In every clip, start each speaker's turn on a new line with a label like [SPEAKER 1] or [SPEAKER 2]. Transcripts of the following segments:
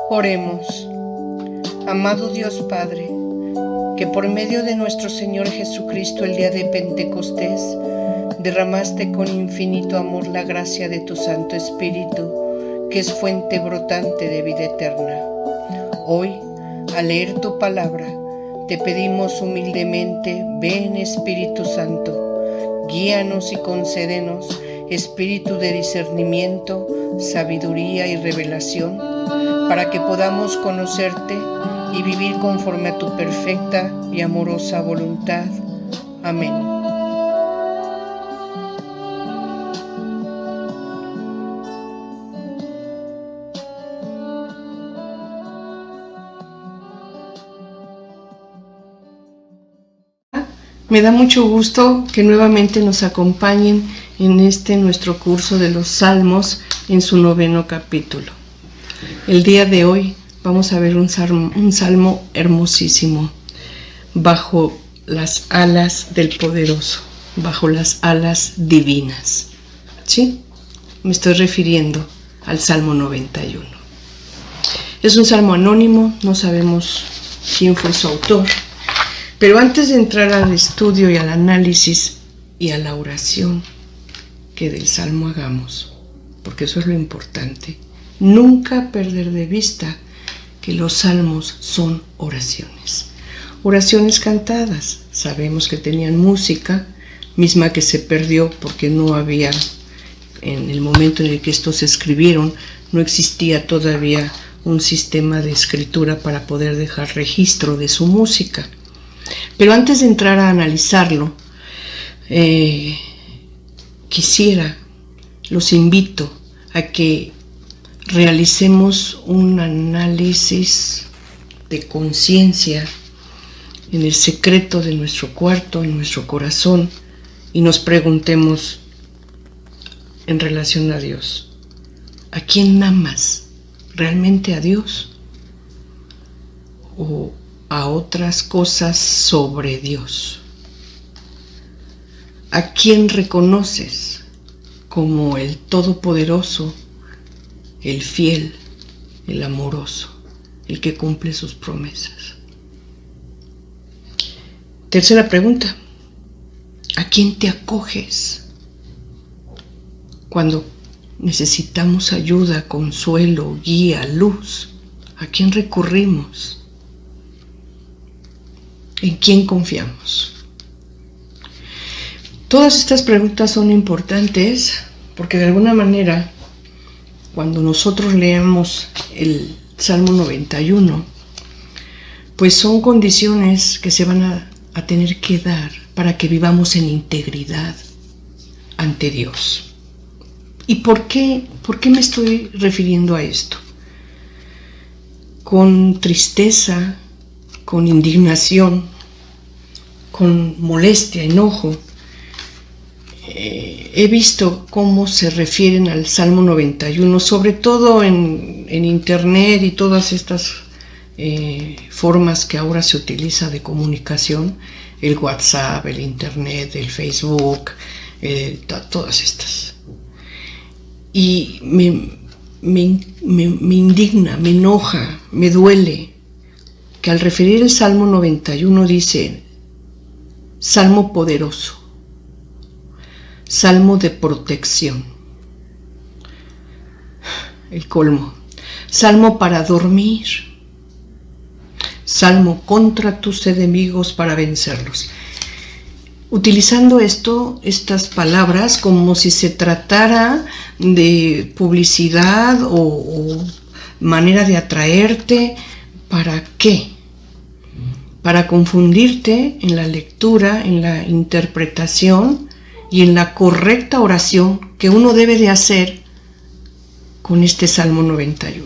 [SPEAKER 1] Oremos. Amado Dios Padre, que por medio de nuestro Señor Jesucristo el día de Pentecostés derramaste con infinito amor la gracia de tu Santo Espíritu, que es fuente brotante de vida eterna. Hoy, al leer tu palabra, te pedimos humildemente, ven Espíritu Santo, guíanos y concédenos espíritu de discernimiento, sabiduría y revelación, para que podamos conocerte y vivir conforme a tu perfecta y amorosa voluntad. Amén. Me da mucho gusto que nuevamente nos acompañen en nuestro curso de los Salmos en su 9º capítulo. El día de hoy vamos a ver un salmo hermosísimo, bajo las alas del poderoso, bajo las alas divinas. ¿Sí? Me estoy refiriendo al Salmo 91. Es un salmo anónimo, no sabemos quién fue su autor. Pero antes de entrar al estudio y al análisis y a la oración que del Salmo hagamos, porque eso es lo importante, nunca perder de vista que los salmos son oraciones. Oraciones cantadas. Sabemos que tenían música, misma que se perdió porque no había, en el momento en el que estos se escribieron, no existía todavía un sistema de escritura para poder dejar registro de su música. Pero antes de entrar a analizarlo, los invito a que realicemos un análisis de conciencia en el secreto de nuestro cuarto, en nuestro corazón, y nos preguntemos en relación a Dios: ¿a quién amas? ¿Realmente a Dios? ¿O a otras cosas sobre Dios? ¿A quién reconoces como el Todopoderoso, el fiel, el amoroso, el que cumple sus promesas? Tercera pregunta: ¿a quién te acoges cuando necesitamos ayuda, consuelo, guía, luz? ¿A quién recurrimos? ¿En quién confiamos? Todas estas preguntas son importantes porque de alguna manera, cuando nosotros leemos el Salmo 91, pues son condiciones que se van a tener que dar para que vivamos en integridad ante Dios. ¿Y por qué me estoy refiriendo a esto? Con tristeza, con indignación, con molestia, enojo, he visto cómo se refieren al Salmo 91, sobre todo en internet y todas estas formas que ahora se utiliza de comunicación, el WhatsApp, el internet, el Facebook, todas estas. Y me indigna, me enoja, me duele que al referir el Salmo 91 dice: Salmo poderoso, Salmo de protección, el colmo, Salmo para dormir, Salmo contra tus enemigos para vencerlos. Utilizando estas palabras como si se tratara de publicidad o manera de atraerte. ¿Para qué? Para confundirte en la lectura, en la interpretación y en la correcta oración que uno debe de hacer con este Salmo 91.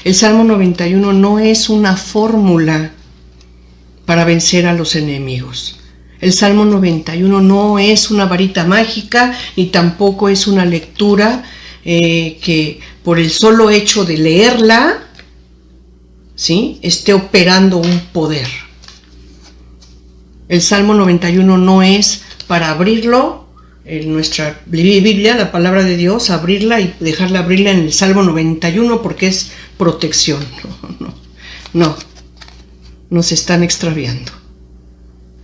[SPEAKER 1] El Salmo 91 no es una fórmula para vencer a los enemigos. El Salmo 91 no es una varita mágica, ni tampoco es una lectura que por el solo hecho de leerla, ¿sí?, esté operando un poder. El Salmo 91 no es para abrirlo en nuestra Biblia, la palabra de Dios, abrirla y dejarla abrirla en el Salmo 91 porque es protección. No, nos están extraviando.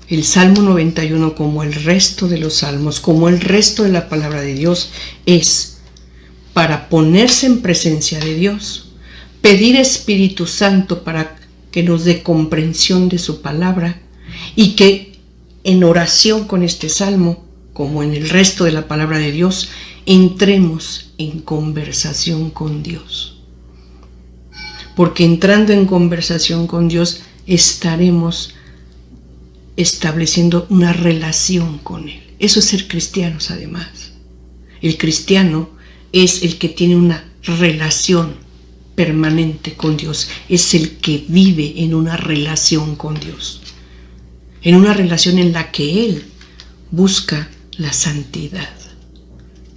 [SPEAKER 1] El Salmo 91, como el resto de los salmos, como el resto de la palabra de Dios, es para ponerse en presencia de Dios, pedir Espíritu Santo para que nos dé comprensión de su palabra y que en oración con este salmo, como en el resto de la palabra de Dios, entremos en conversación con Dios. Porque entrando en conversación con Dios estaremos estableciendo una relación con Él. Eso es ser cristianos además. El cristiano es el que tiene una relación permanente con Dios, es el que vive en una relación con Dios, en una relación en la que Él busca la santidad,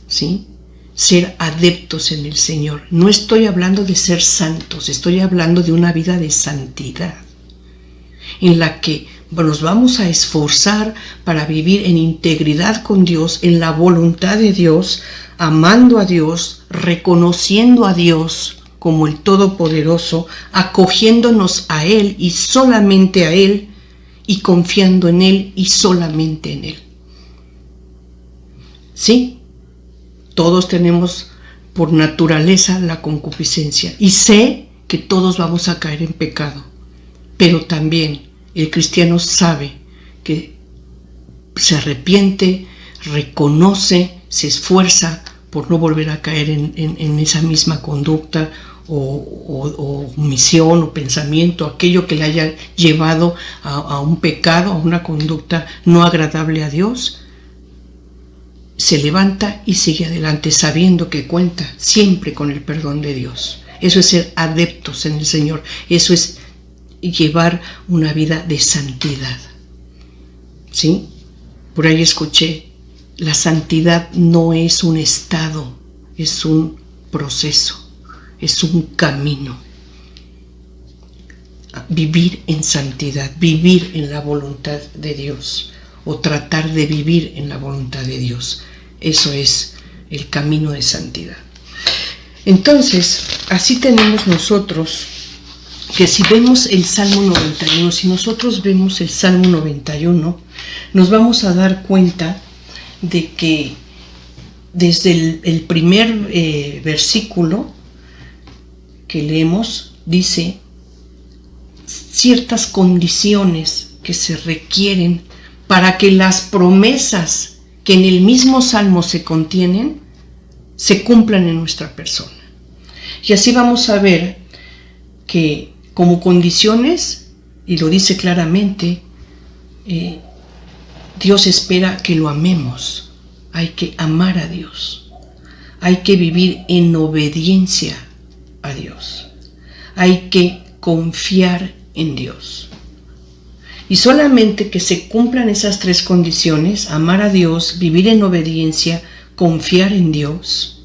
[SPEAKER 1] ¿sí? Ser adeptos en el Señor. No estoy hablando de ser santos, estoy hablando de una vida de santidad, en la que nos vamos a esforzar para vivir en integridad con Dios, en la voluntad de Dios, amando a Dios, reconociendo a Dios como el Todopoderoso, acogiéndonos a Él y solamente a Él, y confiando en Él y solamente en Él. Sí, todos tenemos por naturaleza la concupiscencia y sé que todos vamos a caer en pecado, pero también el cristiano sabe que se arrepiente, reconoce, se esfuerza por no volver a caer en esa misma conducta o omisión o pensamiento, aquello que le haya llevado a un pecado, a una conducta no agradable a Dios. Se levanta y sigue adelante sabiendo que cuenta siempre con el perdón de Dios. Eso es ser adeptos en el Señor. Eso es llevar una vida de santidad. ¿Sí? Por ahí escuché, la santidad no es un estado, es un proceso, es un camino. Vivir en santidad, vivir en la voluntad de Dios, o tratar de vivir en la voluntad de Dios. Eso es el camino de santidad. Entonces, así tenemos nosotros que si vemos el Salmo 91, si nosotros vemos el Salmo 91, nos vamos a dar cuenta de que desde el primer versículo que leemos, dice ciertas condiciones que se requieren para que las promesas que en el mismo Salmo se contienen, se cumplan en nuestra persona. Y así vamos a ver que como condiciones, y lo dice claramente, Dios espera que lo amemos. Hay que amar a Dios. Hay que vivir en obediencia a Dios. Hay que confiar en Dios. Y solamente que se cumplan esas tres condiciones, amar a Dios, vivir en obediencia, confiar en Dios,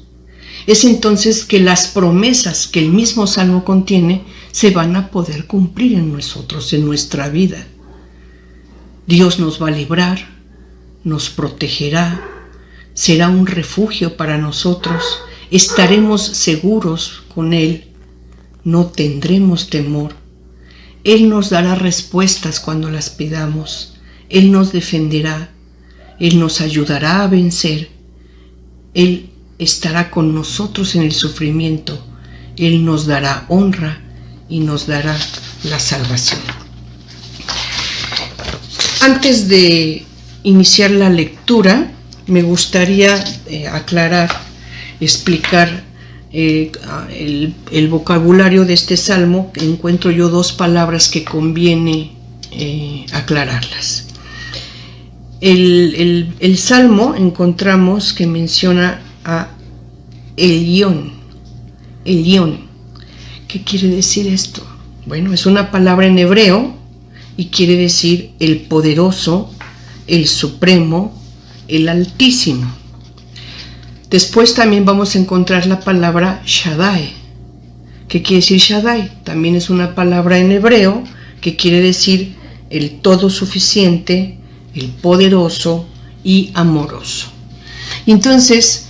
[SPEAKER 1] es entonces que las promesas que el mismo Salmo contiene se van a poder cumplir en nosotros, en nuestra vida. Dios nos va a librar, nos protegerá, será un refugio para nosotros, estaremos seguros con Él, no tendremos temor. Él nos dará respuestas cuando las pidamos, Él nos defenderá, Él nos ayudará a vencer, Él estará con nosotros en el sufrimiento, Él nos dará honra y nos dará la salvación. Antes de iniciar la lectura, me gustaría aclarar, explicar el vocabulario de este salmo. Encuentro yo dos palabras que conviene aclararlas. El salmo encontramos que menciona a Elión. ¿Qué quiere decir esto? Bueno, es una palabra en hebreo y quiere decir el poderoso, el supremo, el altísimo. Después también vamos a encontrar la palabra Shaddai. ¿Qué quiere decir Shaddai? También es una palabra en hebreo que quiere decir el todo suficiente, el poderoso y amoroso. Entonces,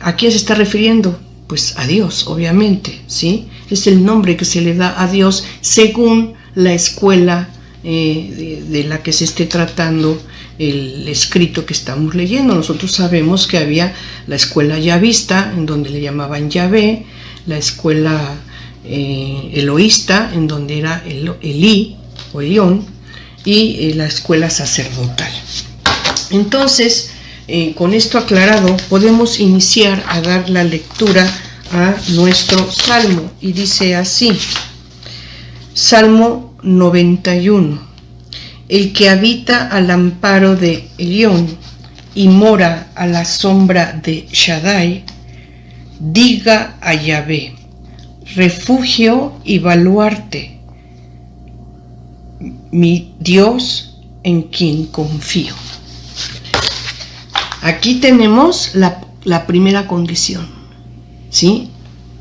[SPEAKER 1] ¿a quién se está refiriendo? Pues a Dios, obviamente, ¿sí? Es el nombre que se le da a Dios según la escuela de la que se esté tratando el escrito que estamos leyendo. Nosotros sabemos que había la escuela yavista, en donde le llamaban Yahvé, la escuela eloísta, en donde era Elí o Elión, y la escuela sacerdotal. Entonces, con esto aclarado, podemos iniciar a dar la lectura a nuestro salmo, y dice así: Salmo 91. El que habita al amparo de Elión y mora a la sombra de Shaddai, diga a Yahvé, refugio y baluarte, mi Dios en quien confío. Aquí tenemos la primera condición, ¿sí?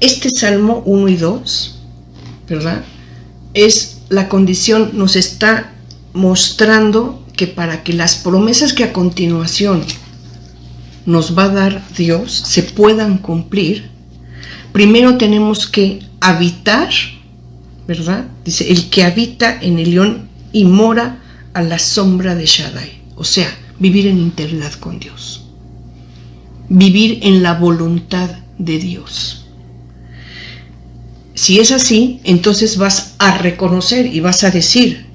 [SPEAKER 1] Este Salmo 1 y 2, ¿verdad? Es la condición, nos está mostrando que para que las promesas que a continuación nos va a dar Dios se puedan cumplir, primero tenemos que habitar, ¿verdad? Dice, el que habita en Elión y mora a la sombra de Shaddai. O sea, vivir en integridad con Dios. Vivir en la voluntad de Dios. Si es así, entonces vas a reconocer y vas a decir,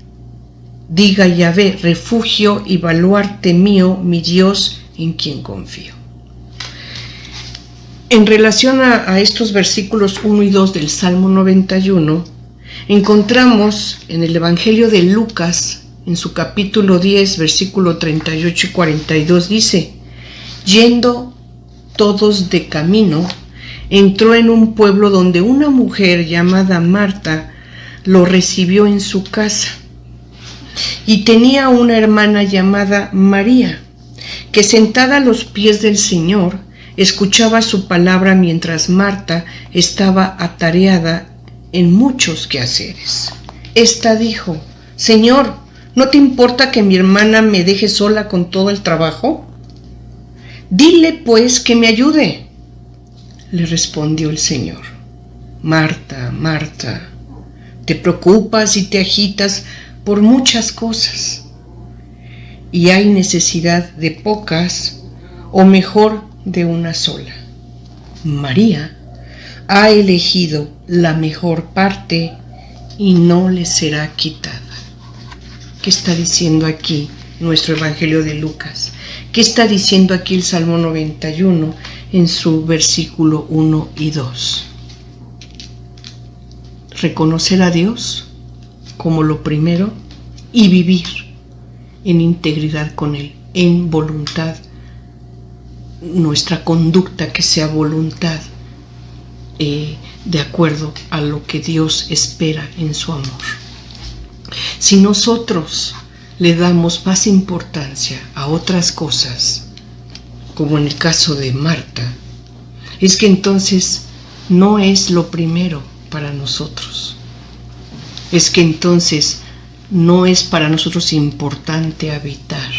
[SPEAKER 1] diga Yahvé, refugio y baluarte mío, mi Dios en quien confío. En relación a estos versículos 1 y 2 del Salmo 91, encontramos en el Evangelio de Lucas, en su capítulo 10, versículo 38 y 42, dice, yendo todos de camino, entró en un pueblo donde una mujer llamada Marta lo recibió en su casa. Y tenía una hermana llamada María, que sentada a los pies del Señor, escuchaba su palabra mientras Marta estaba atareada en muchos quehaceres. Esta dijo, Señor, ¿no te importa que mi hermana me deje sola con todo el trabajo? Dile pues que me ayude. Le respondió el Señor, Marta, Marta, te preocupas y te agitas por muchas cosas, y hay necesidad de pocas, o mejor, de una sola. María ha elegido la mejor parte y no le será quitada. ¿Qué está diciendo aquí nuestro Evangelio de Lucas? ¿Qué está diciendo aquí el Salmo 91 en su versículo 1 y 2? Reconocer a Dios como lo primero y vivir en integridad con Él, en voluntad, nuestra conducta que sea voluntad de acuerdo a lo que Dios espera en su amor. Si nosotros le damos más importancia a otras cosas, como en el caso de Marta, es que entonces no es lo primero para nosotros. Es que entonces no es para nosotros importante habitar,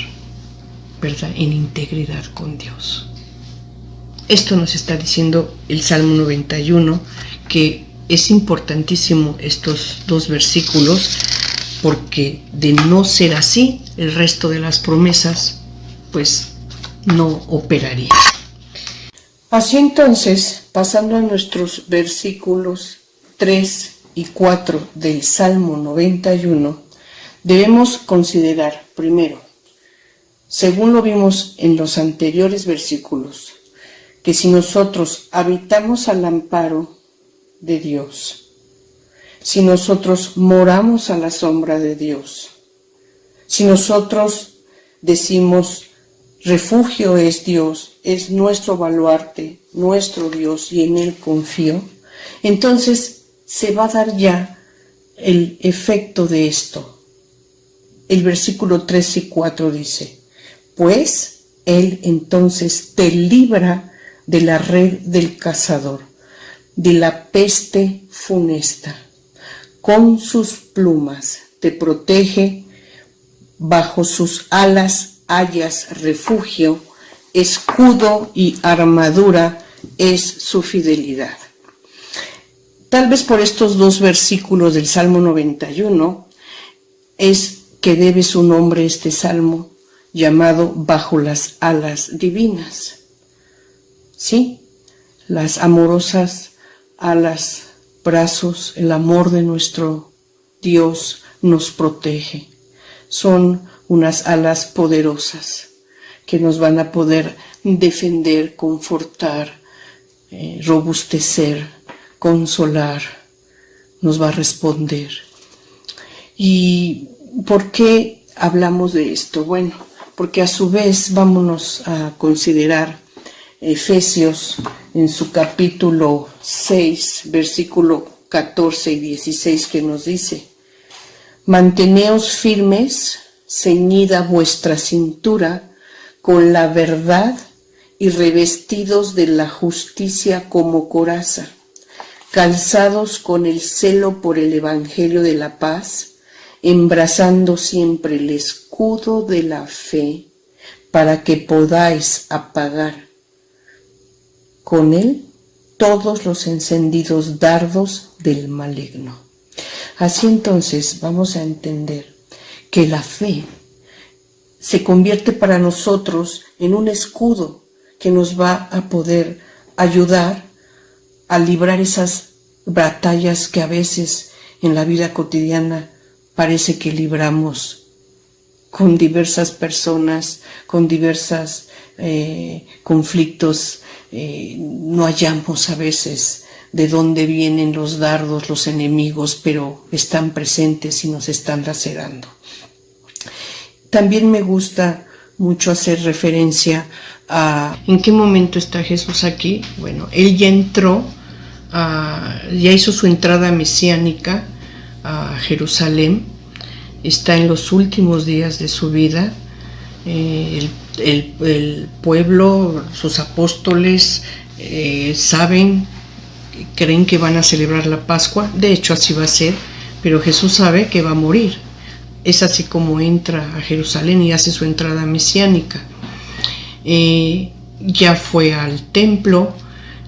[SPEAKER 1] ¿verdad?, en integridad con Dios. Esto nos está diciendo el Salmo 91, que es importantísimo estos dos versículos, porque de no ser así, el resto de las promesas, pues, no operaría. Así entonces, pasando a nuestros versículos 3 y 4 del Salmo 91, debemos considerar primero, según lo vimos en los anteriores versículos, que si nosotros habitamos al amparo de Dios, si nosotros moramos a la sombra de Dios, si nosotros decimos refugio es Dios, es nuestro baluarte, nuestro Dios y en Él confío, entonces se va a dar ya el efecto de esto. El versículo 3 y 4 dice, pues Él entonces te libra de la red del cazador, de la peste funesta. Con sus plumas te protege, bajo sus alas hallas refugio escudo y armadura es su fidelidad. Tal vez por estos dos versículos del Salmo 91 es que debe su nombre este salmo llamado Bajo las alas divinas. Sí, las amorosas alas, brazos, el amor de nuestro Dios nos protege. Son unas alas poderosas que nos van a poder defender, confortar, robustecer, consolar, nos va a responder. ¿Y por qué hablamos de esto? Bueno, porque a su vez vámonos a considerar Efesios en su capítulo 6, versículo 14 y 16, que nos dice: manteneos firmes, ceñida vuestra cintura con la verdad y revestidos de la justicia como coraza, calzados con el celo por el evangelio de la paz, embrazando siempre el escudo de la fe, para que podáis apagar con él todos los encendidos dardos del maligno. Así entonces vamos a entender que la fe se convierte para nosotros en un escudo que nos va a poder ayudar a librar esas batallas que a veces en la vida cotidiana parece que libramos con diversas personas, con diversos conflictos. No hallamos a veces de dónde vienen los dardos, los enemigos, pero están presentes y nos están lacerando. También me gusta mucho hacer referencia a ¿en qué momento está Jesús aquí? Bueno, él ya entró, ya hizo su entrada mesiánica a Jerusalén, está en los últimos días de su vida. El pueblo, sus apóstoles saben, creen que van a celebrar la Pascua, de hecho así va a ser, pero Jesús sabe que va a morir. Es así como entra a Jerusalén y hace su entrada mesiánica. Ya fue al templo,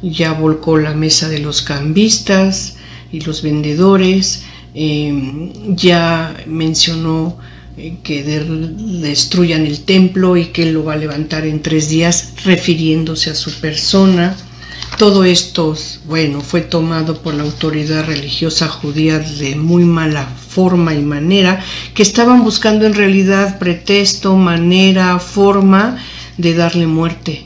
[SPEAKER 1] ya volcó la mesa de los cambistas y los vendedores, ya mencionó que destruyan el templo y que él lo va a levantar en 3 días, refiriéndose a su persona. Todo esto, bueno, fue tomado por la autoridad religiosa judía de muy mala forma y manera, que estaban buscando en realidad pretexto, manera, forma de darle muerte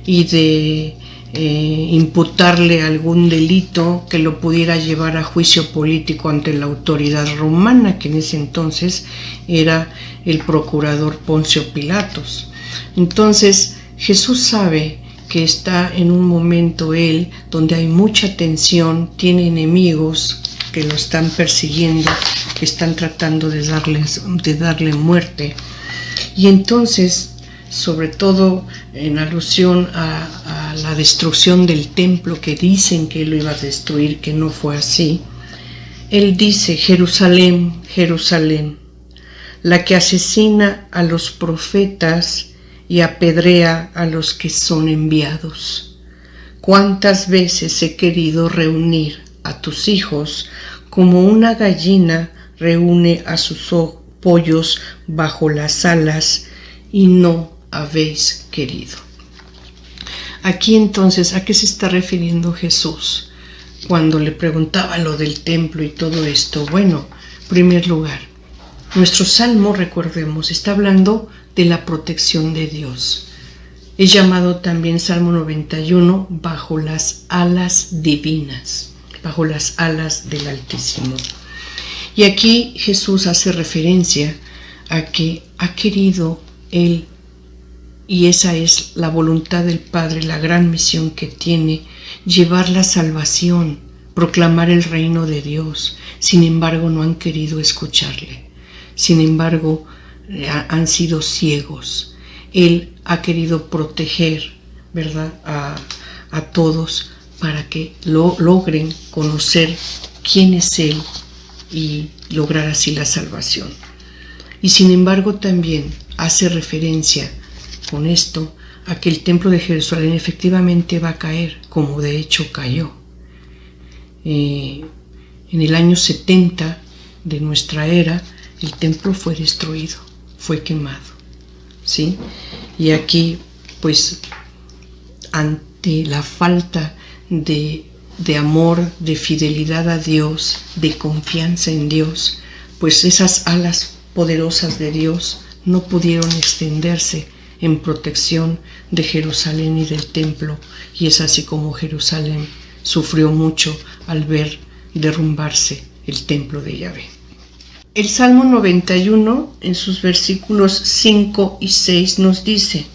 [SPEAKER 1] y de imputarle algún delito que lo pudiera llevar a juicio político ante la autoridad romana, que en ese entonces era el procurador Poncio Pilatos. Entonces Jesús sabe que está en un momento él donde hay mucha tensión, tiene enemigos que lo están persiguiendo, que están tratando de darle muerte. Y entonces, sobre todo en alusión a la destrucción del templo, que dicen que él lo iba a destruir, que no fue así, él dice: Jerusalén, Jerusalén, la que asesina a los profetas y apedrea a los que son enviados. ¿Cuántas veces he querido reunir a tus hijos como una gallina reúne a sus pollos bajo las alas, y no habéis querido? Aquí entonces, ¿a qué se está refiriendo Jesús cuando le preguntaba lo del templo y todo esto? Bueno, en primer lugar, nuestro salmo, recordemos, está hablando de la protección de Dios. Es llamado también Salmo 91, bajo las alas divinas, bajo las alas del Altísimo. Y aquí Jesús hace referencia a que ha querido Él, y esa es la voluntad del Padre, la gran misión que tiene, llevar la salvación, proclamar el reino de Dios. Sin embargo, no han querido escucharle. Sin embargo, han sido ciegos. Él ha querido proteger, ¿verdad?, a todos para que logren conocer quién es Él y lograr así la salvación. Y sin embargo también hace referencia con esto a que el templo de Jerusalén efectivamente va a caer, como de hecho cayó. En el año 70 de nuestra era, el templo fue destruido, fue quemado, ¿sí? Y aquí, pues, ante la falta de amor, de fidelidad a Dios, de confianza en Dios, pues esas alas poderosas de Dios no pudieron extenderse en protección de Jerusalén y del templo, y es así como Jerusalén sufrió mucho al ver derrumbarse el templo de Yahvé. El Salmo 91, en sus versículos 5 y 6, nos dice: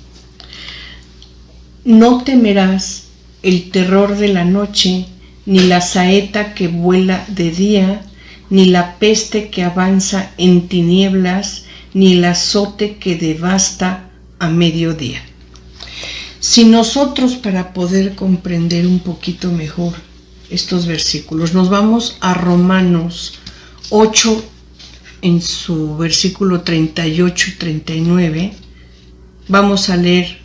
[SPEAKER 1] no temerás el terror de la noche, ni la saeta que vuela de día, ni la peste que avanza en tinieblas, ni el azote que devasta a mediodía. Si nosotros, para poder comprender un poquito mejor estos versículos, nos vamos a Romanos 8, en su versículo 38 y 39, vamos a leer: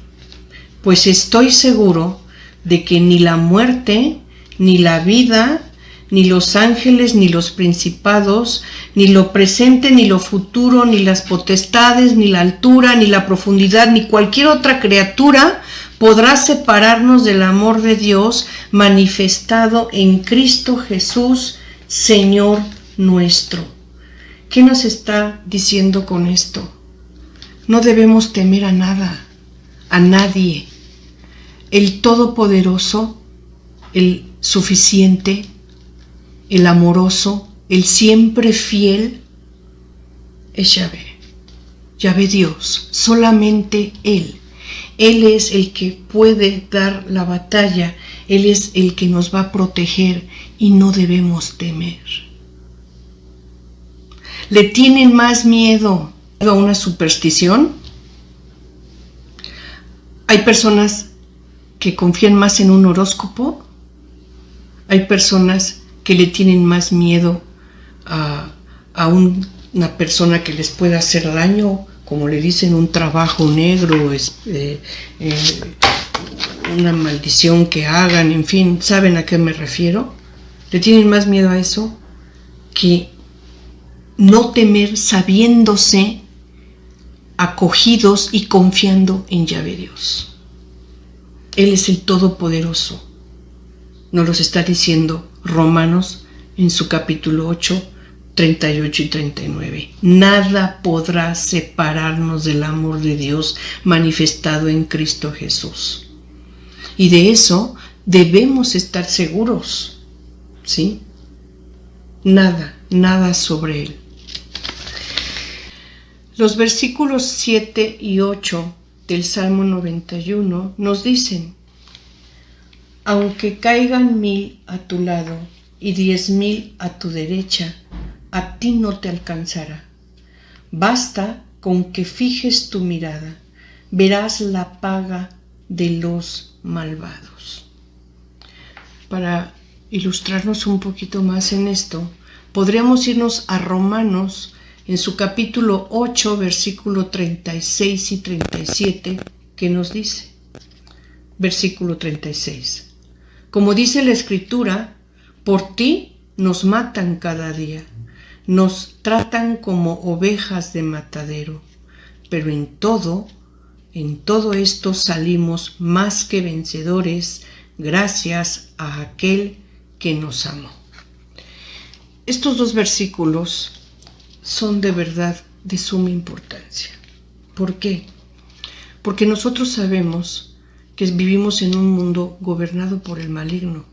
[SPEAKER 1] pues estoy seguro de que ni la muerte, ni la vida, ni los ángeles, ni los principados, ni lo presente, ni lo futuro, ni las potestades, ni la altura, ni la profundidad, ni cualquier otra criatura podrá separarnos del amor de Dios manifestado en Cristo Jesús, Señor nuestro. ¿Qué nos está diciendo con esto? No debemos temer a nada, a nadie. El Todopoderoso, el suficiente, el amoroso, el siempre fiel, es Yahvé. Yahvé Dios, solamente Él. Él es el que puede dar la batalla, Él es el que nos va a proteger y no debemos temer. ¿Le tienen más miedo a una superstición? Hay personas que confían más en un horóscopo. Hay personas que le tienen más miedo a una persona que les pueda hacer daño, como le dicen, un trabajo negro, una maldición que hagan, en fin, ¿saben a qué me refiero? Le tienen más miedo a eso que no temer, sabiéndose acogidos y confiando en Yahvé Dios. Él es el Todopoderoso. Nos los está diciendo Romanos en su capítulo 8, 38 y 39. Nada podrá separarnos del amor de Dios manifestado en Cristo Jesús. Y de eso debemos estar seguros, ¿sí? Nada sobre Él. Los versículos 7 y 8 del Salmo 91 nos dicen: aunque caigan 1000 a tu lado y 10,000 a tu derecha, a ti no te alcanzará. Basta con que fijes tu mirada, verás la paga de los malvados. Para ilustrarnos un poquito más en esto, podríamos irnos a Romanos en su capítulo 8, versículo 36 y 37, que nos dice, versículo 36. Como dice la Escritura, por ti nos matan cada día, nos tratan como ovejas de matadero, pero en todo esto salimos más que vencedores, gracias a aquel que nos amó. Estos dos versículos son de verdad de suma importancia. ¿Por qué? Porque nosotros sabemos que vivimos en un mundo gobernado por el maligno.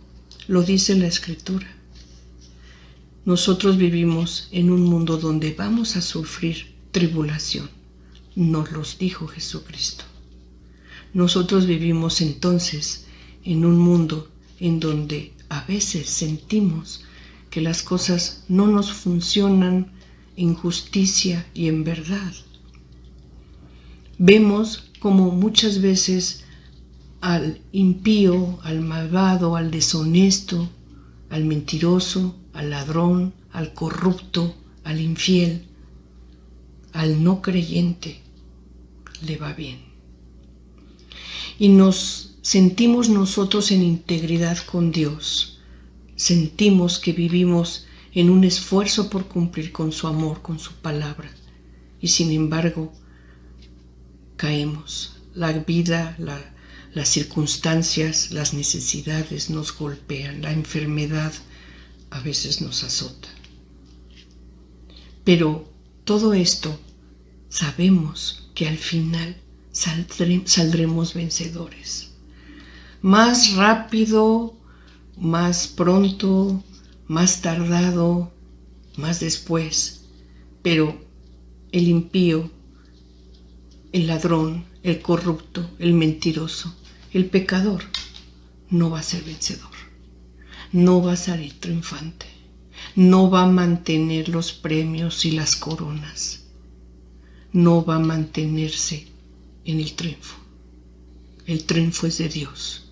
[SPEAKER 1] Lo dice la Escritura. Nosotros vivimos en un mundo donde vamos a sufrir tribulación. Nos los dijo Jesucristo. Nosotros vivimos entonces en un mundo en donde a veces sentimos que las cosas no nos funcionan en justicia y en verdad. Vemos como muchas veces al impío, al malvado, al deshonesto, al mentiroso, al ladrón, al corrupto, al infiel, al no creyente, le va bien. y nos sentimos nosotros en integridad con Dios. Sentimos que vivimos en un esfuerzo por cumplir con su amor, con su palabra. Y sin embargo, caemos. La vida, las circunstancias, las necesidades nos golpean. La enfermedad a veces nos azota. Pero todo esto sabemos que al final saldremos vencedores. Más rápido, más pronto, más tardado, más después, pero el impío, el ladrón, el corrupto, el mentiroso, el pecador, no va a ser vencedor, no va a salir triunfante, no va a mantener los premios y las coronas, no va a mantenerse en el triunfo. El triunfo es de Dios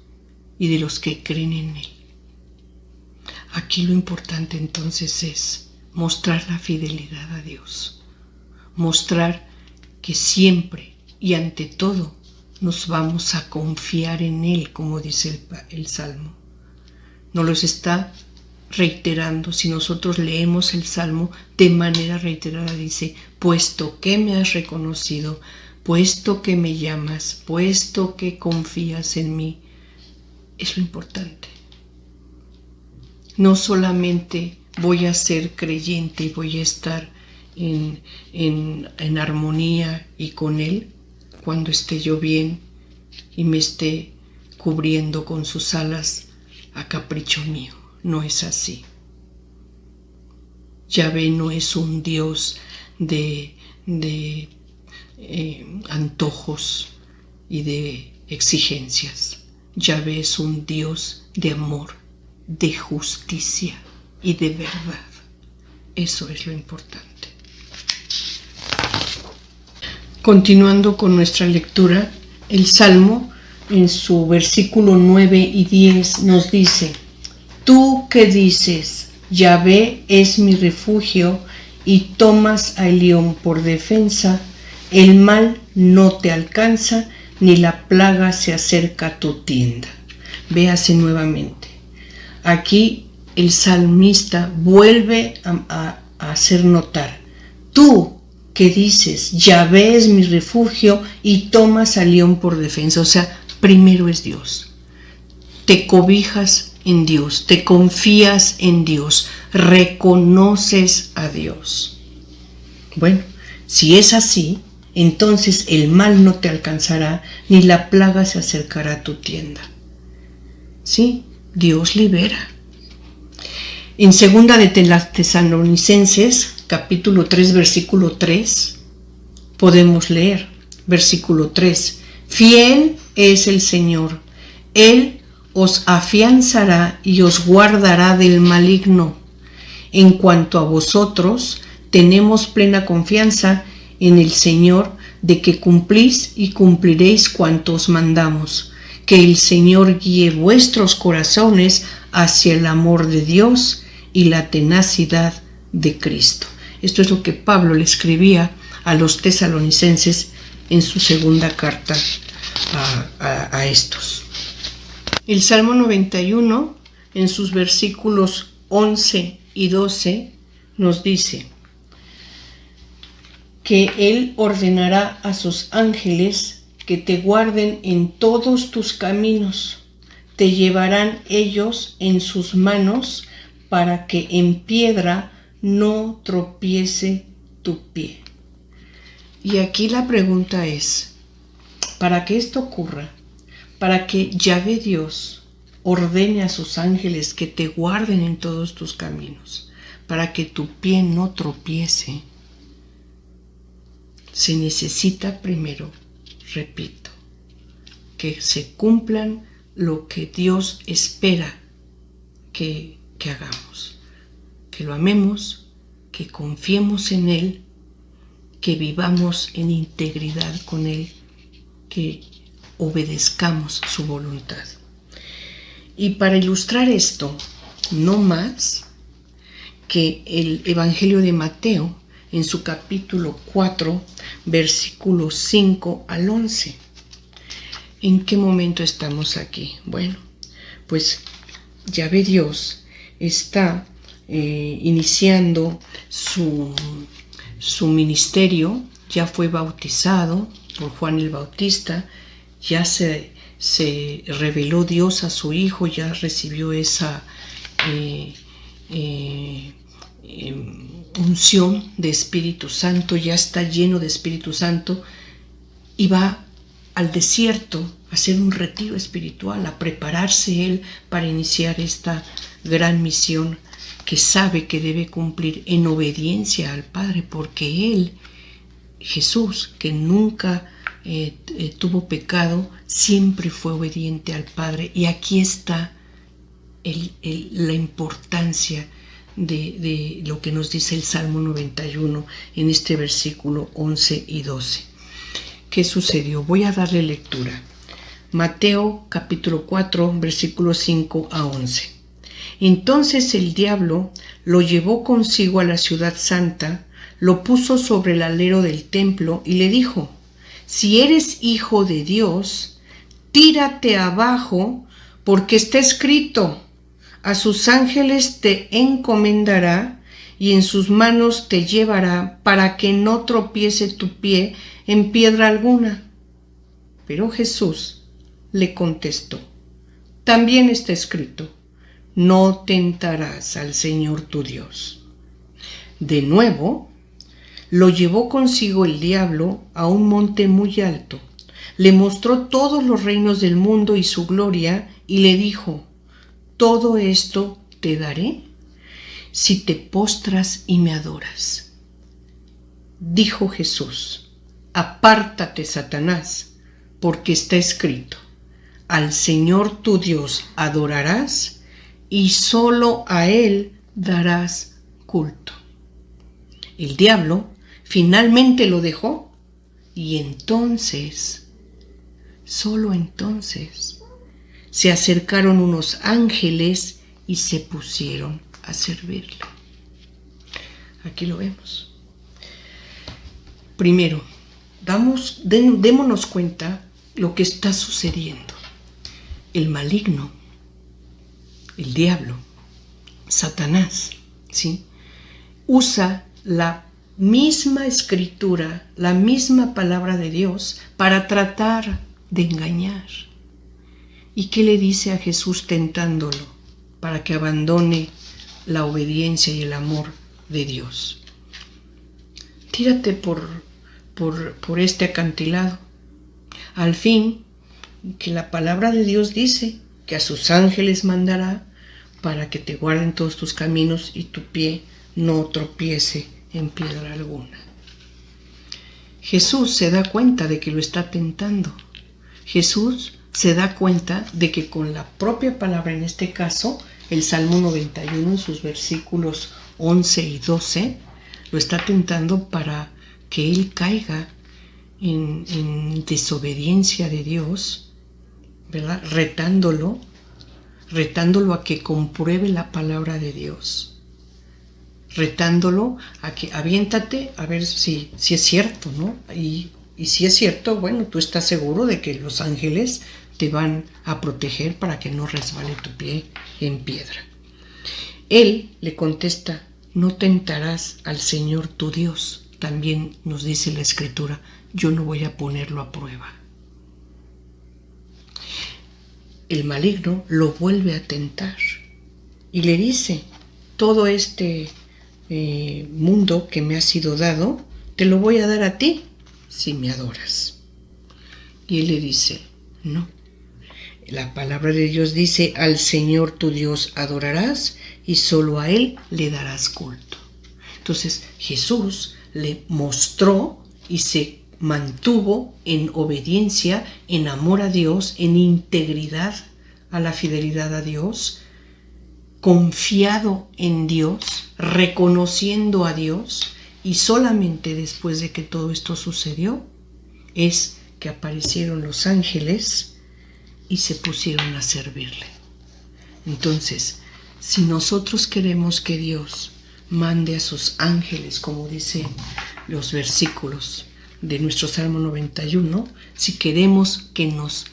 [SPEAKER 1] y de los que creen en Él. Aquí lo importante entonces es mostrar la fidelidad a Dios, mostrar que siempre y ante todo nos vamos a confiar en Él, como dice el Salmo. Nos los está reiterando. Si nosotros leemos el Salmo de manera reiterada, dice: puesto que me has reconocido, puesto que me llamas, puesto que confías en mí. Es lo importante. No solamente voy a ser creyente y voy a estar en armonía y con Él cuando esté yo bien y me esté cubriendo con sus alas a capricho mío. No es así. Yahvé no es un Dios de antojos y de exigencias. Yahvé es un Dios de amor, de justicia y de verdad. Eso es lo importante. Continuando con nuestra lectura, el Salmo en su versículo 9 y 10 nos dice: tú que dices, Yahvé es mi refugio, y tomas a Elión por defensa, el mal no te alcanza, ni la plaga se acerca a tu tienda. Véase nuevamente. Aquí el salmista vuelve a hacer notar: tú que dices, Yahvé es mi refugio, y tomas a Elión por defensa. O sea, primero es Dios. Te cobijas en Dios, te confías en Dios, reconoces a Dios. Bueno, si es así, entonces el mal no te alcanzará, ni la plaga se acercará a tu tienda. Sí, Dios libera. En segunda de Tesalonicenses, capítulo 3, versículo 3, podemos leer, versículo 3: fiel es el Señor, Él os afianzará y os guardará del maligno. En cuanto a vosotros, tenemos plena confianza en el Señor de que cumplís y cumpliréis cuanto os mandamos. Que el Señor guíe vuestros corazones hacia el amor de Dios y la tenacidad de Cristo. Esto es lo que Pablo le escribía a los tesalonicenses en su segunda carta a estos. El Salmo 91, en sus versículos 11 y 12, nos dice que Él ordenará a sus ángeles que te guarden en todos tus caminos. Te llevarán ellos en sus manos para que en piedra no tropiece tu pie. Y aquí la pregunta es, para que esto ocurra, para que Yahvé Dios ordene a sus ángeles que te guarden en todos tus caminos, para que tu pie no tropiece, se necesita primero, repito, que se cumplan lo que Dios espera que hagamos, que lo amemos, que confiemos en Él, que vivamos en integridad con Él, que obedezcamos su voluntad. Y para ilustrar esto, no más que el Evangelio de Mateo, en su capítulo 4, versículos 5 al 11. ¿En qué momento estamos aquí? Bueno, pues Yahvé Dios está iniciando su ministerio. Ya fue bautizado por Juan el Bautista, ya se reveló Dios a su Hijo, ya recibió esa unción de Espíritu Santo, ya está lleno de Espíritu Santo y va al desierto a hacer un retiro espiritual, a prepararse él para iniciar esta gran misión que sabe que debe cumplir en obediencia al Padre, porque él, Jesús, que nunca tuvo pecado, siempre fue obediente al Padre. Y aquí está la importancia de lo que nos dice el Salmo 91 en este versículo 11 y 12. ¿Qué sucedió? Voy a darle lectura. Mateo capítulo 4, versículos 5 a 11. Entonces el diablo lo llevó consigo a la ciudad santa, lo puso sobre el alero del templo y le dijo: si eres hijo de Dios, tírate abajo, porque está escrito: a sus ángeles te encomendará y en sus manos te llevará para que no tropiece tu pie en piedra alguna. Pero Jesús le contestó: también está escrito: no tentarás al Señor tu Dios. De nuevo, lo llevó consigo el diablo a un monte muy alto, le mostró todos los reinos del mundo y su gloria, y le dijo: todo esto te daré si te postras y me adoras. Dijo Jesús: apártate, Satanás, porque está escrito: al Señor tu Dios adorarás y solo a Él darás culto. El diablo finalmente lo dejó y entonces, solo entonces, se acercaron unos ángeles y se pusieron a servirle. Aquí lo vemos. Primero, démonos cuenta lo que está sucediendo. El maligno, el diablo, Satanás, ¿sí?, usa la misma escritura, la misma palabra de Dios para tratar de engañar. ¿Y qué le dice a Jesús tentándolo para que abandone la obediencia y el amor de Dios? Tírate por este acantilado. Al fin, que la palabra de Dios dice que a sus ángeles mandará para que te guarden todos tus caminos y tu pie no tropiece en piedra alguna. Jesús se da cuenta de que lo está tentando. Jesús se da cuenta de que con la propia palabra, en este caso, el Salmo 91, en sus versículos 11 y 12, lo está tentando para que él caiga en desobediencia de Dios, ¿verdad? Retándolo a que compruebe la palabra de Dios, retándolo a que aviéntate a ver si es cierto, ¿no? Y si es cierto, bueno, tú estás seguro de que los ángeles te van a proteger para que no resbale tu pie en piedra. Él le contesta: no tentarás al Señor tu Dios. También nos dice la Escritura: yo no voy a ponerlo a prueba. El maligno lo vuelve a tentar y le dice: todo este mundo que me ha sido dado, te lo voy a dar a ti si me adoras. Y él le dice: no. La palabra de Dios dice: al Señor tu Dios adorarás y solo a Él le darás culto. Entonces Jesús le mostró y se mantuvo en obediencia, en amor a Dios, en integridad a la fidelidad a Dios, confiado en Dios, reconociendo a Dios, y solamente después de que todo esto sucedió es que aparecieron los ángeles y se pusieron a servirle. Entonces, si nosotros queremos que Dios mande a sus ángeles, como dicen los versículos de nuestro Salmo 91, si queremos que nos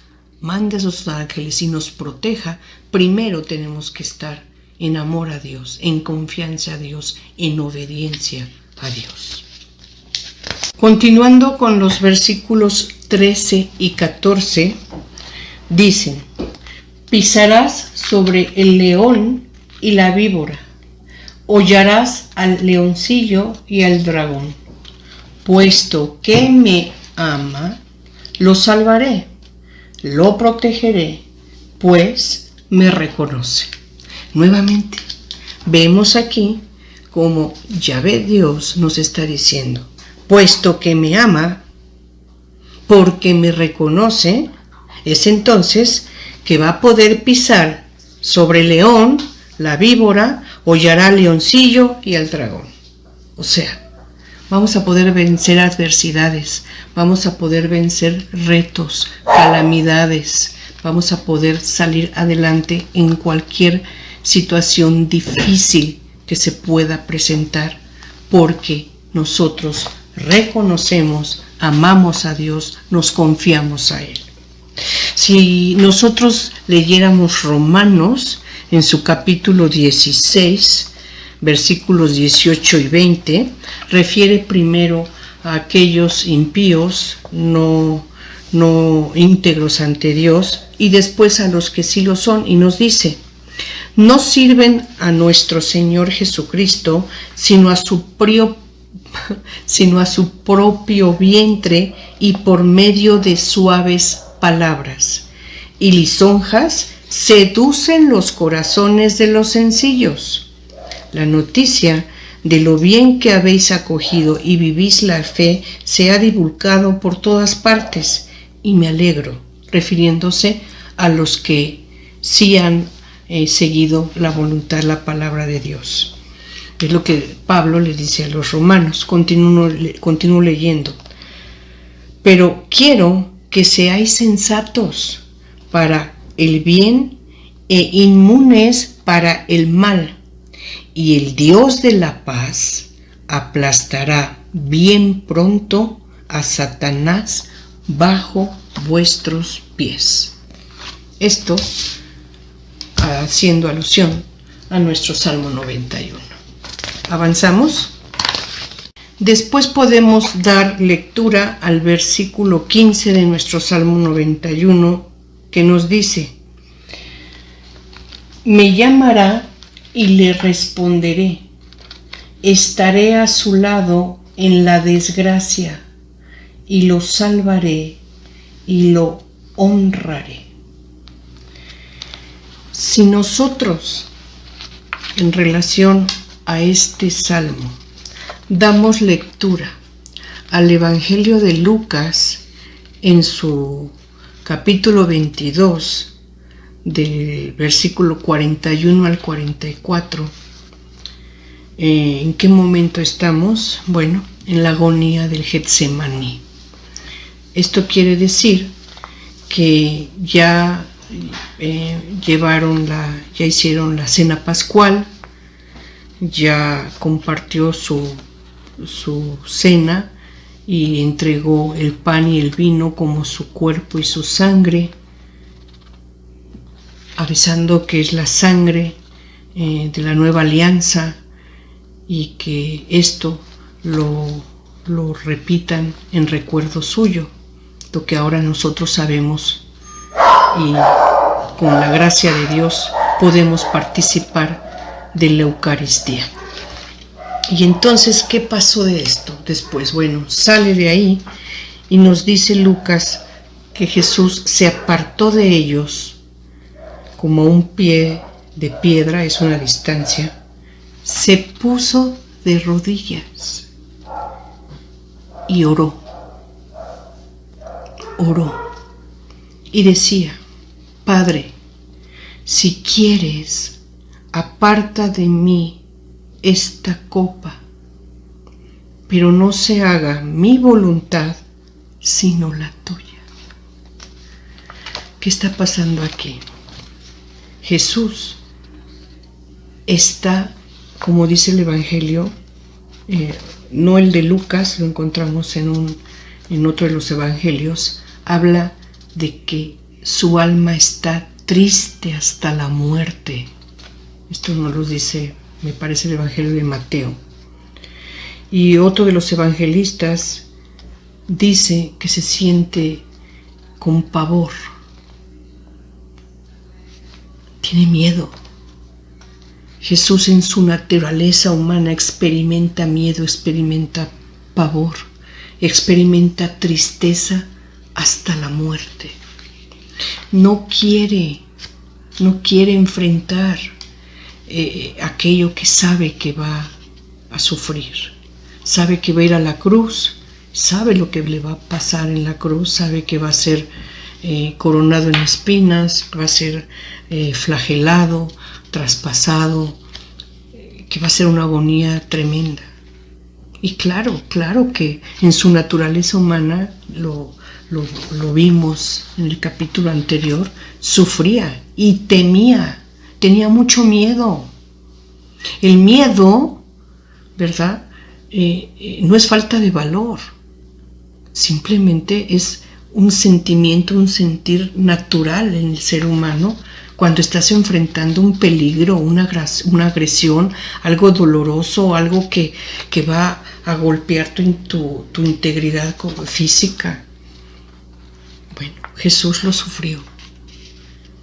[SPEAKER 1] mande a sus ángeles y nos proteja, primero tenemos que estar en amor a Dios, en confianza a Dios, en obediencia a Dios. Continuando con los versículos 13 y 14, dicen: pisarás sobre el león y la víbora, hollarás al leoncillo y al dragón. Puesto que me ama, lo salvaré, lo protegeré, pues me reconoce. Nuevamente, vemos aquí como Yahvé Dios nos está diciendo: puesto que me ama, porque me reconoce, es entonces que va a poder pisar sobre el león, la víbora, hollará al leoncillo y al dragón. O sea, vamos a poder vencer adversidades, vamos a poder vencer retos, calamidades, vamos a poder salir adelante en cualquier situación difícil que se pueda presentar, porque nosotros reconocemos, amamos a Dios, nos confiamos a Él. Si nosotros leyéramos Romanos en su capítulo 16, versículos 18 y 20, refiere primero a aquellos impíos no íntegros ante Dios y después a los que sí lo son, y nos dice: no sirven a nuestro Señor Jesucristo, sino a su propio vientre, y por medio de suaves palabras y lisonjas seducen los corazones de los sencillos. La noticia de lo bien que habéis acogido y vivís la fe se ha divulgado por todas partes, y me alegro, refiriéndose a los que sí han seguido la voluntad, la palabra de Dios. Es lo que Pablo le dice a los romanos. Continúo leyendo. Pero quiero que seáis sensatos para el bien e inmunes para el mal, y el Dios de la paz aplastará bien pronto a Satanás bajo vuestros pies. Esto haciendo alusión a nuestro Salmo 91. ¿Avanzamos? Después podemos dar lectura al versículo 15 de nuestro Salmo 91, que nos dice: me llamará y le responderé, estaré a su lado en la desgracia, y lo salvaré y lo honraré. Si nosotros, en relación a este salmo, damos lectura al Evangelio de Lucas en su capítulo 22, del versículo 41 al 44, ¿en qué momento estamos? Bueno, en la agonía del Getsemaní. Esto quiere decir que ya hicieron la cena pascual, ya compartió su cena y entregó el pan y el vino como su cuerpo y su sangre, avisando que es la sangre de la nueva alianza, y que esto lo repitan en recuerdo suyo, lo que ahora nosotros sabemos, y con la gracia de Dios podemos participar de la Eucaristía. Y entonces, ¿qué pasó de esto después? Bueno, sale de ahí y nos dice Lucas que Jesús se apartó de ellos como un pie de piedra, es una distancia, se puso de rodillas y oró y decía: Padre, si quieres, aparta de mí esta copa, pero no se haga mi voluntad sino la tuya. ¿Qué está pasando aquí? Jesús está, como dice el Evangelio, no el de Lucas, lo encontramos en otro de los Evangelios, habla de que su alma está triste hasta la muerte. Esto nos lo dice, me parece, el Evangelio de Mateo. Y otro de los evangelistas dice que se siente con pavor. Tiene miedo. Jesús en su naturaleza humana experimenta miedo, experimenta pavor, experimenta tristeza hasta la muerte. No quiere enfrentar aquello que sabe que va a sufrir. Sabe que va a ir a la cruz, sabe lo que le va a pasar en la cruz, sabe que va a ser coronado en espinas, va a ser flagelado, traspasado, que va a ser una agonía tremenda. Y claro que en su naturaleza humana, lo vimos en el capítulo anterior, sufría y temía, tenía mucho miedo. El miedo, ¿verdad? No es falta de valor, simplemente es un sentimiento, un sentir natural en el ser humano cuando estás enfrentando un peligro, una agresión, algo doloroso, algo que va a golpear tu integridad física. Bueno, Jesús lo sufrió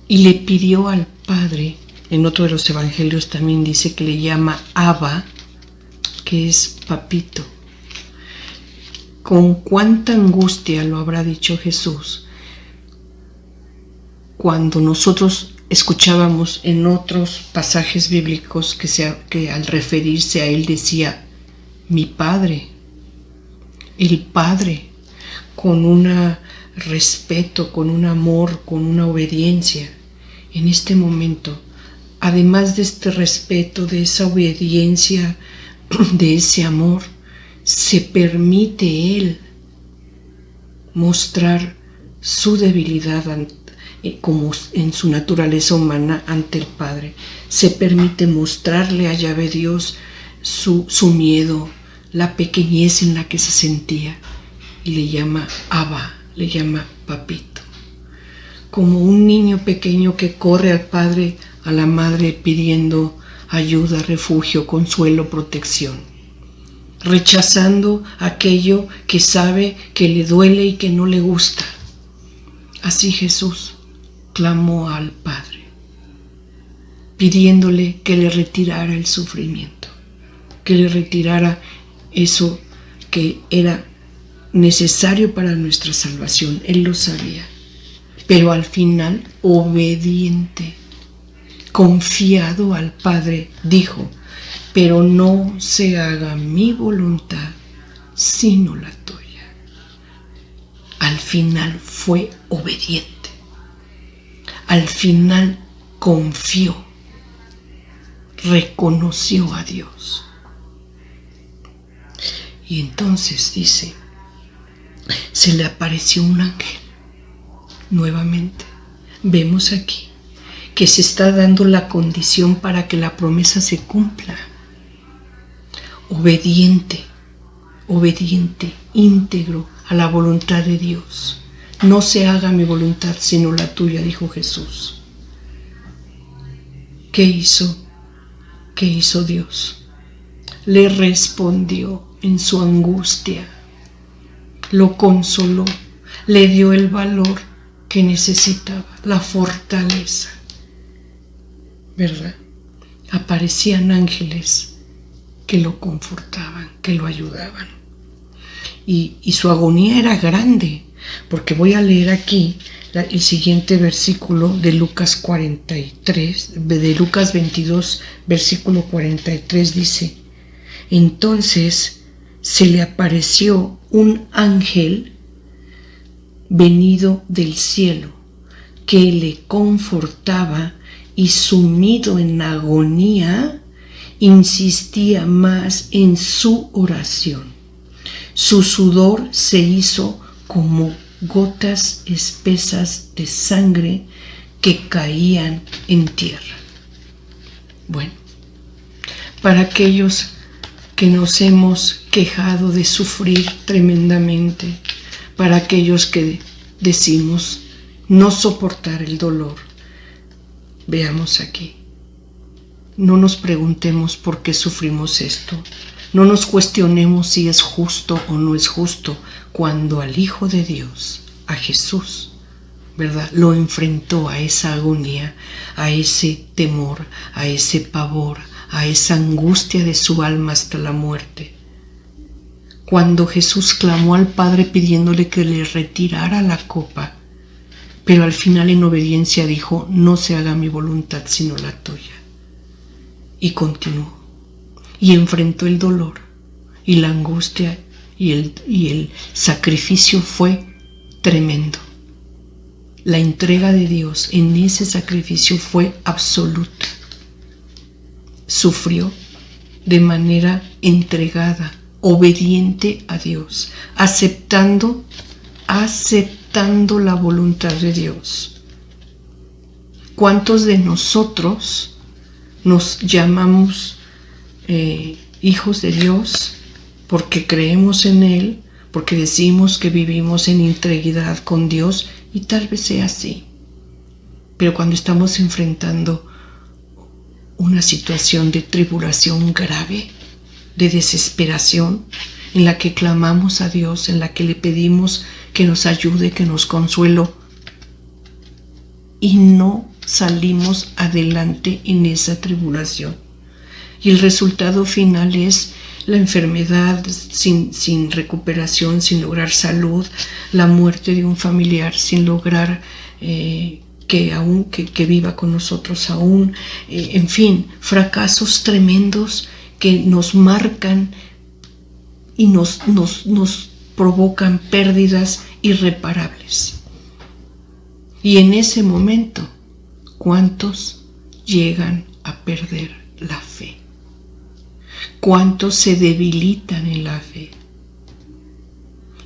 [SPEAKER 1] y le pidió al Padre. En otro de los evangelios también dice que le llama Abba, que es papito. Con cuánta angustia lo habrá dicho Jesús cuando nosotros escuchábamos en otros pasajes bíblicos que al referirse a él decía mi Padre, el Padre, con un respeto, con un amor, con una obediencia. En este momento, además de este respeto, de esa obediencia, de ese amor, se permite él mostrar su debilidad como en su naturaleza humana ante el Padre. Se permite mostrarle a Yahvé Dios su miedo, la pequeñez en la que se sentía, y le llama Abba, le llama papito. Como un niño pequeño que corre al padre, a la madre pidiendo ayuda, refugio, consuelo, protección, rechazando aquello que sabe que le duele y que no le gusta. Así Jesús clamó al Padre, pidiéndole que le retirara el sufrimiento, que le retirara eso que era necesario para nuestra salvación. Él lo sabía, pero al final, obediente, confiado al Padre, dijo: pero no se haga mi voluntad, sino la tuya. Al final fue obediente. Al final confió, reconoció a Dios. Y entonces dice, se le apareció un ángel. Nuevamente, vemos aquí que se está dando la condición para que la promesa se cumpla. Obediente, íntegro a la voluntad de Dios. No se haga mi voluntad sino la tuya, dijo Jesús. ¿Qué hizo? ¿Qué hizo Dios? Le respondió en su angustia, lo consoló, le dio el valor que necesitaba, la fortaleza, ¿verdad? Aparecían ángeles que lo confortaban, que lo ayudaban. Y su agonía era grande, porque voy a leer aquí el siguiente versículo de Lucas 43, de Lucas 22, versículo 43, dice: entonces se le apareció un ángel venido del cielo, que le confortaba, y sumido en agonía, insistía más en su oración. Su sudor se hizo como gotas espesas de sangre que caían en tierra. Bueno, para aquellos que nos hemos quejado de sufrir tremendamente, para aquellos que decimos no soportar el dolor. Veamos aquí. No nos preguntemos por qué sufrimos esto. No nos cuestionemos si es justo o no es justo, cuando al Hijo de Dios, a Jesús, ¿verdad?, lo enfrentó a esa agonía, a ese temor, a ese pavor, a esa angustia de su alma hasta la muerte. Cuando Jesús clamó al Padre pidiéndole que le retirara la copa, pero al final en obediencia dijo: no se haga mi voluntad sino la tuya. Y continuó, y enfrentó el dolor y la angustia, y el sacrificio fue tremendo. La entrega de Dios en ese sacrificio fue absoluta. Sufrió de manera entregada, obediente a Dios, aceptando la voluntad de Dios. ¿Cuántos de nosotros nos llamamos hijos de Dios porque creemos en Él, porque decimos que vivimos en integridad con Dios? Y tal vez sea así, pero cuando estamos enfrentando una situación de tribulación grave, de desesperación, en la que clamamos a Dios, en la que le pedimos que nos ayude, que nos consuele, y no salimos adelante en esa tribulación, y el resultado final es la enfermedad sin recuperación, sin lograr salud, la muerte de un familiar sin lograr que viva con nosotros aún, en fin, fracasos tremendos que nos marcan y nos provocan pérdidas irreparables. Y en ese momento, ¿cuántos llegan a perder la fe? ¿Cuántos se debilitan en la fe?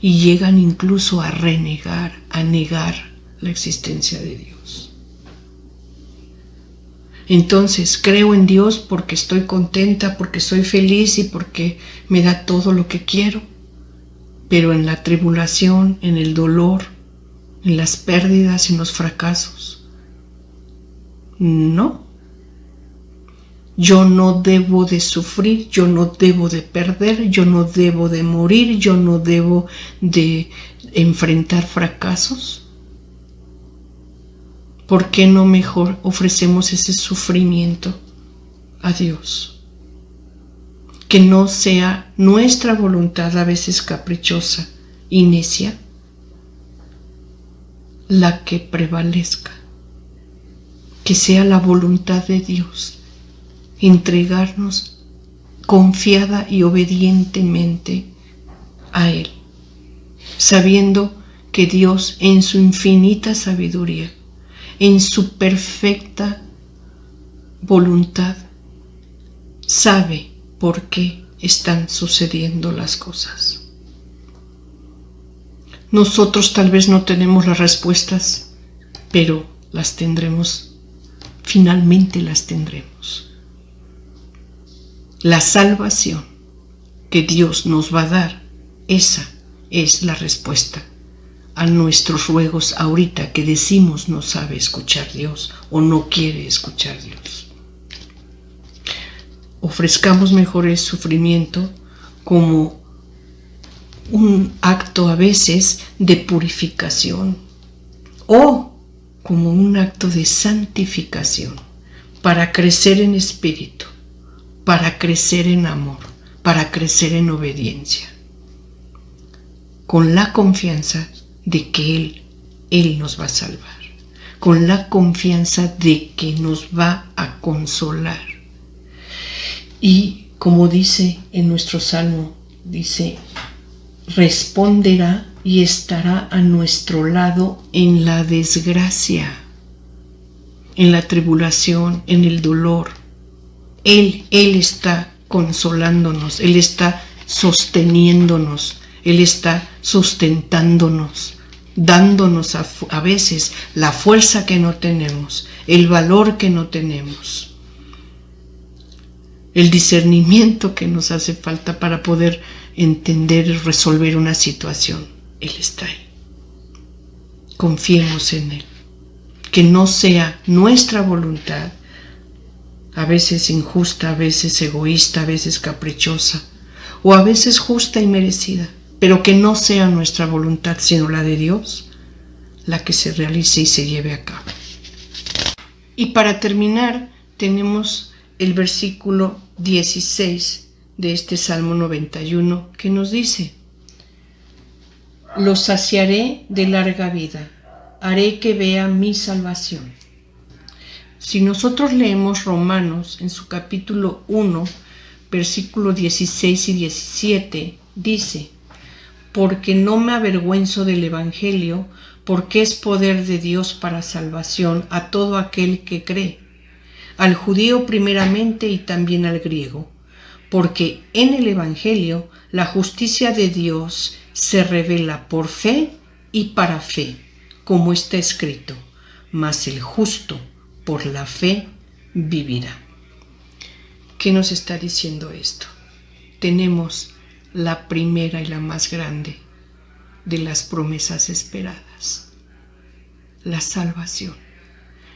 [SPEAKER 1] Y llegan incluso a renegar, a negar la existencia de Dios. Entonces, creo en Dios porque estoy contenta, porque soy feliz y porque me da todo lo que quiero. Pero en la tribulación, en el dolor, en las pérdidas, en los fracasos, no. Yo no debo de sufrir, yo no debo de perder, yo no debo de morir, yo no debo de enfrentar fracasos. ¿Por qué no mejor ofrecemos ese sufrimiento a Dios? Que no sea nuestra voluntad, a veces caprichosa y necia, la que prevalezca. Que sea la voluntad de Dios, entregarnos confiada y obedientemente a Él, sabiendo que Dios, en su infinita sabiduría, en su perfecta voluntad, sabe por qué están sucediendo las cosas. Nosotros tal vez no tenemos las respuestas, pero las tendremos, finalmente las tendremos. La salvación que Dios nos va a dar, esa es la respuesta a nuestros ruegos ahorita que decimos no sabe escuchar Dios o no quiere escuchar Dios. Ofrezcamos mejor el sufrimiento como un acto a veces de purificación o como un acto de santificación para crecer en espíritu, para crecer en amor, para crecer en obediencia, con la confianza de que Él nos va a salvar, con la confianza de que nos va a consolar. Y como dice en nuestro salmo, dice: responderá y estará a nuestro lado en la desgracia, en la tribulación, en el dolor. Él está consolándonos, Él está sosteniéndonos, Él está sustentándonos, dándonos a veces la fuerza que no tenemos, el valor que no tenemos, el discernimiento que nos hace falta para poder entender y resolver una situación. Él está ahí. Confiemos en Él. que no sea nuestra voluntad, a veces injusta, a veces egoísta, a veces caprichosa, o a veces justa y merecida, pero que no sea nuestra voluntad, sino la de Dios, la que se realice y se lleve a cabo. Y para terminar, tenemos el versículo 16 de este Salmo 91, que nos dice: los saciaré de larga vida, haré que vea mi salvación. Si nosotros leemos Romanos en su capítulo 1, versículos 16 y 17, dice: porque no me avergüenzo del Evangelio, porque es poder de Dios para salvación a todo aquel que cree, al judío primeramente y también al griego, porque en el Evangelio la justicia de Dios se revela por fe y para fe, como está escrito: mas el justo por la fe vivirá. ¿Qué nos está diciendo esto? Tenemos la primera y la más grande de las promesas esperadas: la salvación,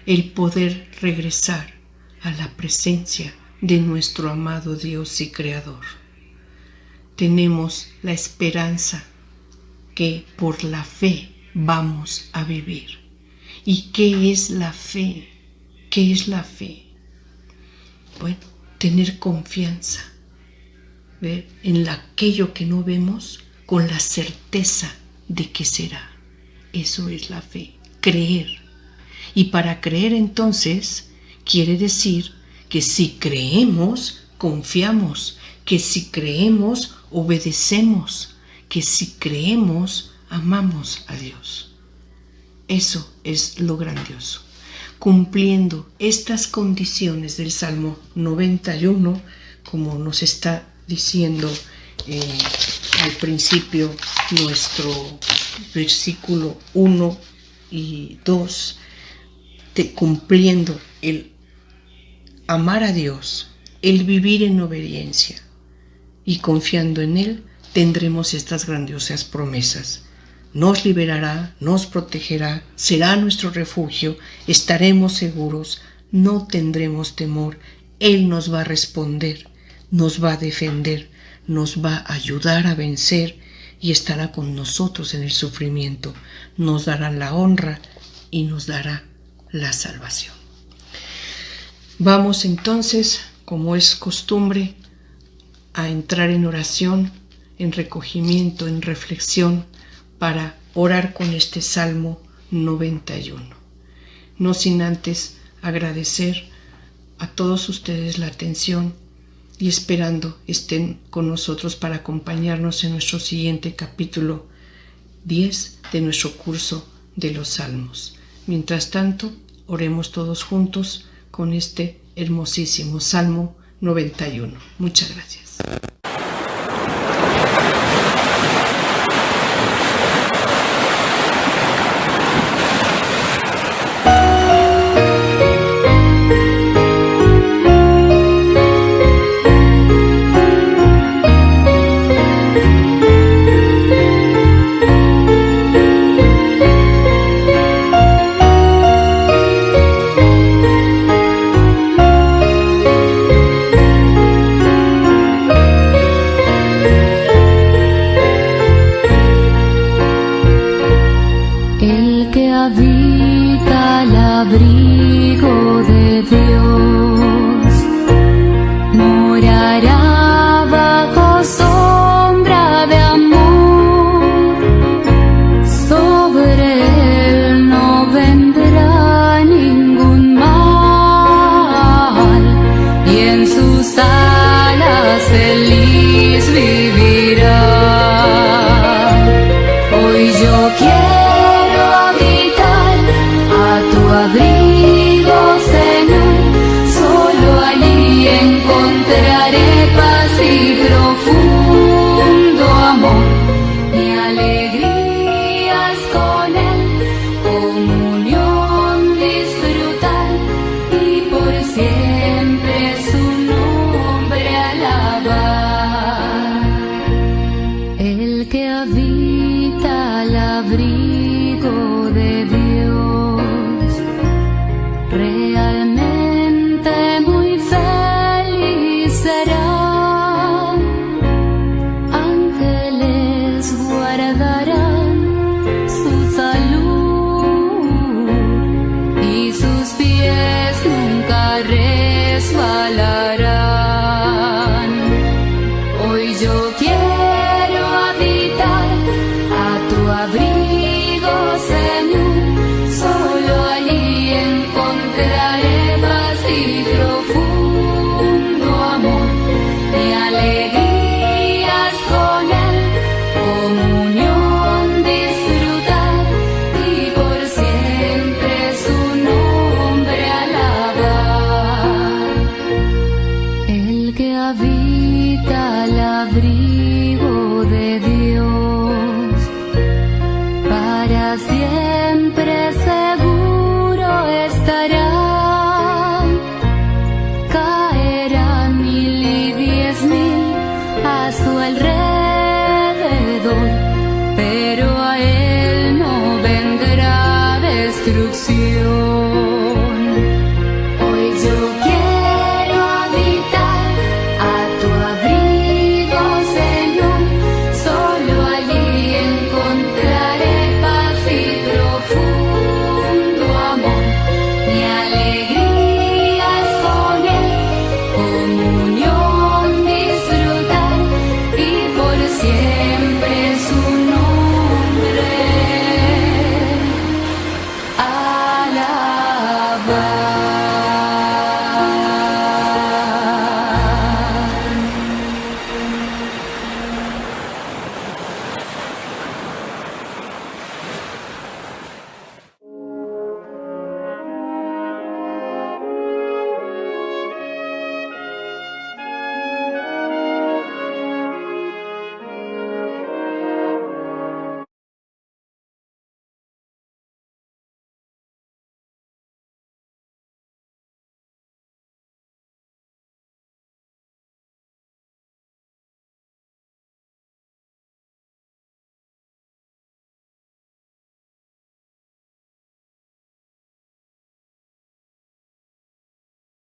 [SPEAKER 1] el poder regresar a la presencia de nuestro amado Dios y Creador. Tenemos la esperanza que por la fe vamos a vivir. ¿Y qué es la fe? ¿Qué es la fe? Bueno, tener confianza, ver en aquello que no vemos con la certeza de que será. Eso es la fe, creer. Y para creer entonces quiere decir que si creemos, confiamos, que si creemos, obedecemos, que si creemos, amamos a Dios. Eso es lo grandioso. Cumpliendo estas condiciones del Salmo 91, como nos está diciendo al principio nuestro versículo 1 y 2, cumpliendo el amar a Dios, el vivir en obediencia y confiando en Él, tendremos estas grandiosas promesas. Nos liberará, nos protegerá, será nuestro refugio, estaremos seguros, no tendremos temor, Él nos va a responder, nos va a defender, nos va a ayudar a vencer y estará con nosotros en el sufrimiento, nos dará la honra y nos dará la salvación. Vamos entonces, como es costumbre, a entrar en oración, en recogimiento, en reflexión, para orar con este Salmo 91. No sin antes agradecer a todos ustedes la atención y esperando estén con nosotros para acompañarnos en nuestro siguiente capítulo 10 de nuestro curso de los Salmos. Mientras tanto, oremos todos juntos con este hermosísimo Salmo 91. Muchas gracias.